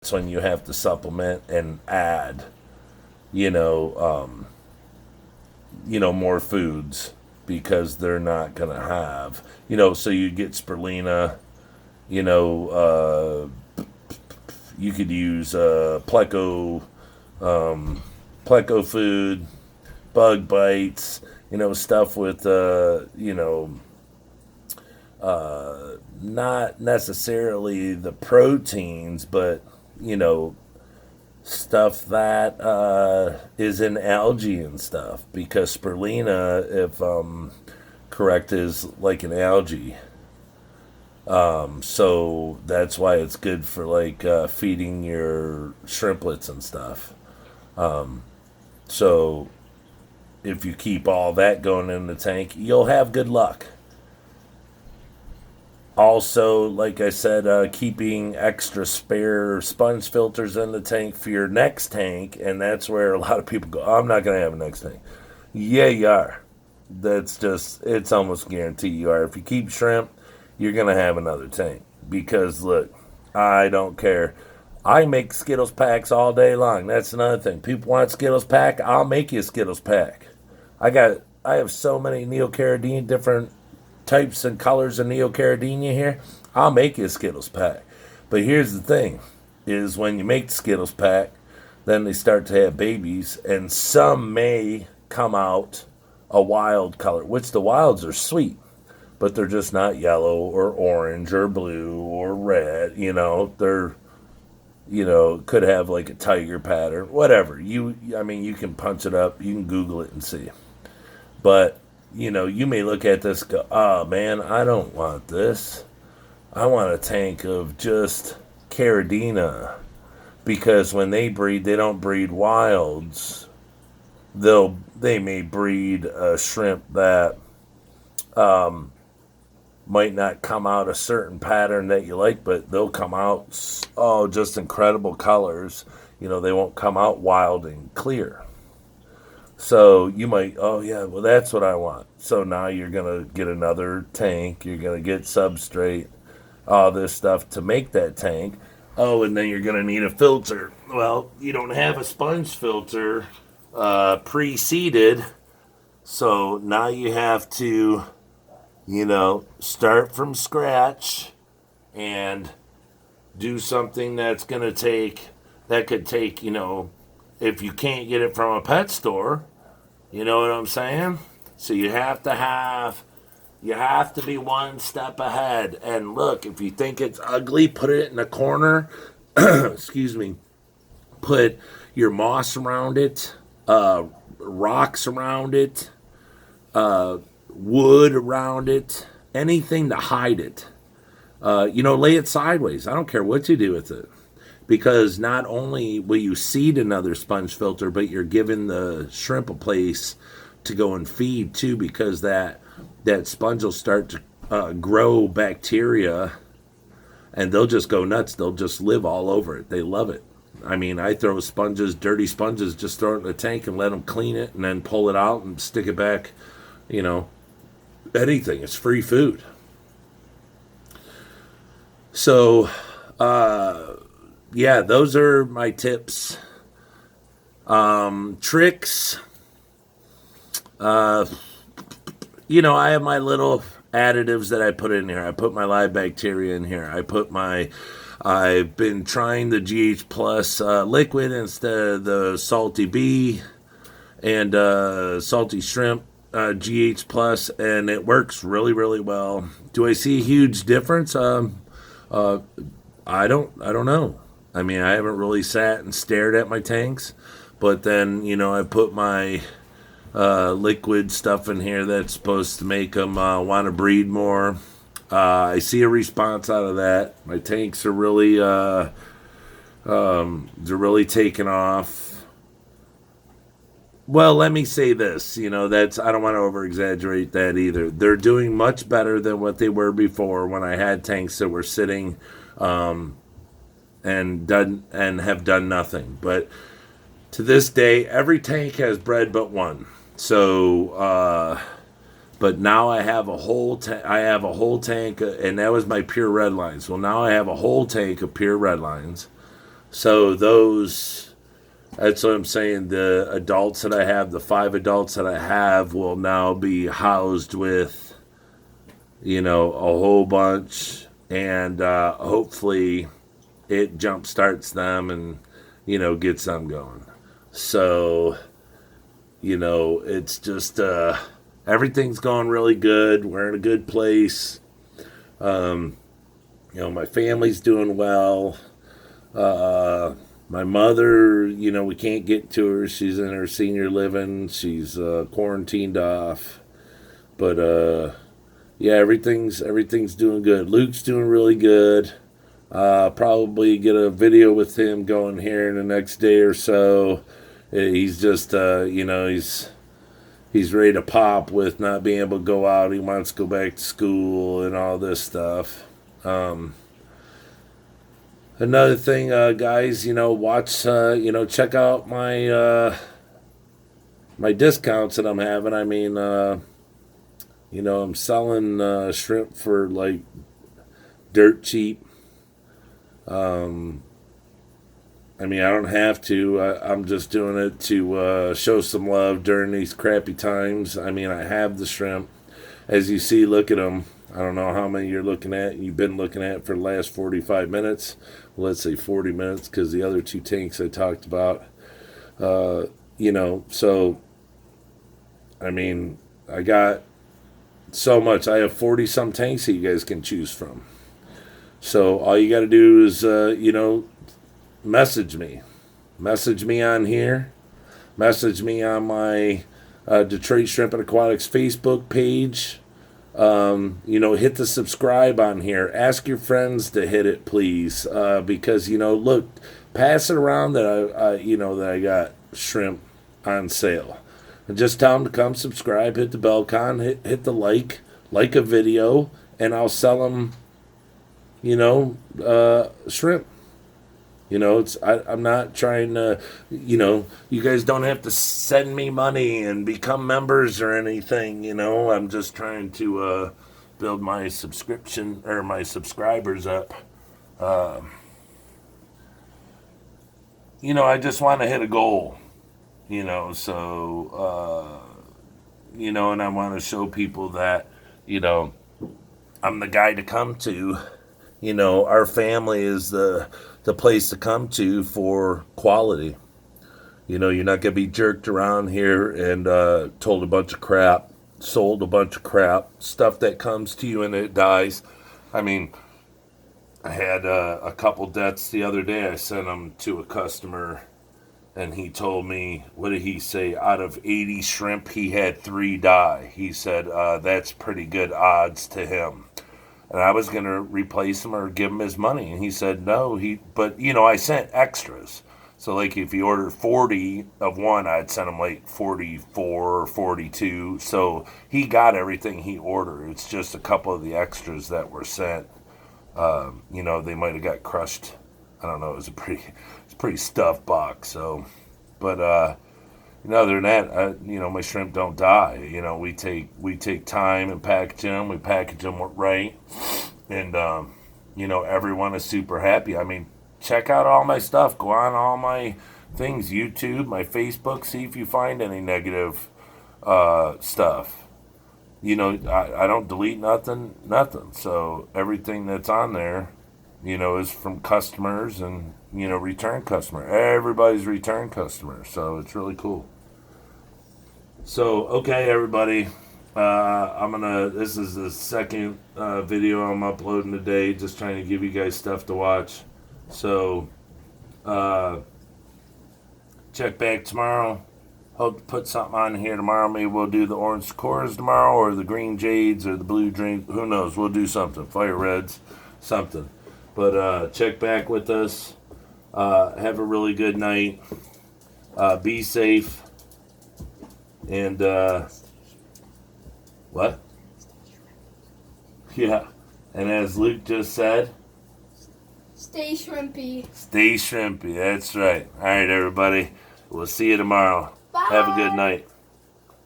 That's when you have to supplement and add, you know, more foods because they're not going to have, so you get spirulina, you know, you could use pleco food, bug bites, stuff with, not necessarily the proteins, but, you know, stuff that is in algae and stuff. Because spirulina, if correct, is like an algae. So that's why it's good for like feeding your shrimplets and stuff. So if you keep all that going in the tank, you'll have good luck. Also, like I said, keeping extra spare sponge filters in the tank for your next tank, and that's where a lot of people go, oh, I'm not going to have a next tank. Yeah, you are. It's almost guaranteed you are. If you keep shrimp, you're going to have another tank. Because, look, I don't care. I make Skittles packs all day long. That's another thing. People want Skittles pack, I'll make you a Skittles pack. I have so many Neocaridina, different types and colors of Neocaridina here. I'll make you a Skittles pack. But here's the thing, is when you make the Skittles pack, then they start to have babies, and some may come out a wild color, which the wilds are sweet, but they're just not yellow or orange or blue or red. They're, could have like a tiger pattern, whatever. You can punch it up, you can Google it and see. But, you may look at this and go, oh man, I don't want this. I want a tank of just Caridina. Because when they breed, they don't breed wilds. They may breed a shrimp that might not come out a certain pattern that you like, but they'll come out, just incredible colors. They won't come out wild and clear. So you might, oh yeah, well that's what I want. So now you're going to get another tank, you're going to get substrate, all this stuff to make that tank. Oh, and then you're going to need a filter. Well, you don't have a sponge filter pre-seeded, so now you have to, start from scratch and do something that could take, if you can't get it from a pet store, you know what I'm saying? So you have to be one step ahead. And look, if you think it's ugly, put it in a corner. Excuse me. Put your moss around it, rocks around it, wood around it, anything to hide it. Lay it sideways. I don't care what you do with it. Because not only will you seed another sponge filter, but you're giving the shrimp a place to go and feed too, because that sponge will start to grow bacteria, and they'll just go nuts. They'll just live all over it. They love it. I mean, I throw dirty sponges, just throw it in the tank and let them clean it, and then pull it out and stick it back. Anything. It's free food. So, yeah, those are my tips. Tricks. I have my little additives that I put in here. I put my live bacteria in here. I've been trying the GH Plus liquid instead of the Salty Bee and Salty Shrimp GH Plus, and it works really, really well. Do I see a huge difference? I don't know. I mean, I haven't really sat and stared at my tanks, but then, I put my liquid stuff in here that's supposed to make them want to breed more. I see a response out of that. My tanks are really, they're really taking off. Well, let me say this, I don't want to over exaggerate that either. They're doing much better than what they were before when I had tanks that were sitting, and have done nothing. But to this day, every tank has bred but one. So, but now I have a whole tank, and that was my pure red lines. Well, now I have a whole tank of pure red lines. So that's what I'm saying. The adults that I have, the 5 adults that I have, will now be housed with, a whole bunch, and hopefully it jump starts them and, gets them going. So, it's just everything's going really good. We're in a good place. My family's doing well. My mother, we can't get to her. She's in her senior living. She's quarantined off. But yeah, everything's doing good. Luke's doing really good. Probably get a video with him going here in the next day or so. He's just, he's ready to pop with not being able to go out. He wants to go back to school and all this stuff. Another thing, guys, watch, check out my my discounts that I'm having. I mean, I'm selling shrimp for like dirt cheap. I mean, I don't have to. I'm just doing it to show some love during these crappy times. I mean, I have the shrimp. As you see, look at them. I don't know how many you're looking at. You've been looking at for the last 45 minutes. Well, let's say 40 minutes because the other 2 tanks I talked about. So, I mean, I got so much. I have 40-some tanks that you guys can choose from. So all you got to do is, message me. Message me on here. Message me on my Detroit Shrimp and Aquatics Facebook page. Hit the subscribe on here. Ask your friends to hit it, please. Because, look, pass it around that that I got shrimp on sale. And just tell them to come subscribe, hit the bell icon, hit the like a video, and I'll sell them, shrimp. I'm not trying to, you guys don't have to send me money and become members or anything, I'm just trying to build my subscription or my subscribers up. I just want to hit a goal, so, and I want to show people that, I'm the guy to come to. Our family is the place to come to for quality. You're not going to be jerked around here and told a bunch of crap, sold a bunch of crap, stuff that comes to you and it dies. I mean, I had a couple deaths the other day. I sent them to a customer, and he told me, what did he say? Out of 80 shrimp, he had 3 die. He said that's pretty good odds to him. And I was going to replace him or give him his money. And he said no. But I sent extras. So, like, if he ordered 40 of one, I'd send him, like, 44 or 42. So he got everything he ordered. It's just a couple of the extras that were sent. They might have got crushed. I don't know. It's a pretty stuffed box. So, but, other than that, my shrimp don't die. We take time and package them. We package them right, and everyone is super happy. I mean, check out all my stuff. Go on all my things, YouTube, my Facebook. See if you find any negative stuff. I don't delete nothing. So everything that's on there, is from customers and return customer. Everybody's return customer, so it's really cool. So, okay, everybody, this is the second video I'm uploading today, just trying to give you guys stuff to watch. So, check back tomorrow. Hope to put something on here tomorrow. Maybe we'll do the orange Sakuras tomorrow, or the green jades, or the blue drink. Who knows? We'll do something. Fire reds, something. But check back with us. Have a really good night. Be safe. And, what? Yeah. And as Luke just said, stay shrimpy. Stay shrimpy. That's right. All right, everybody. We'll see you tomorrow. Bye. Have a good night.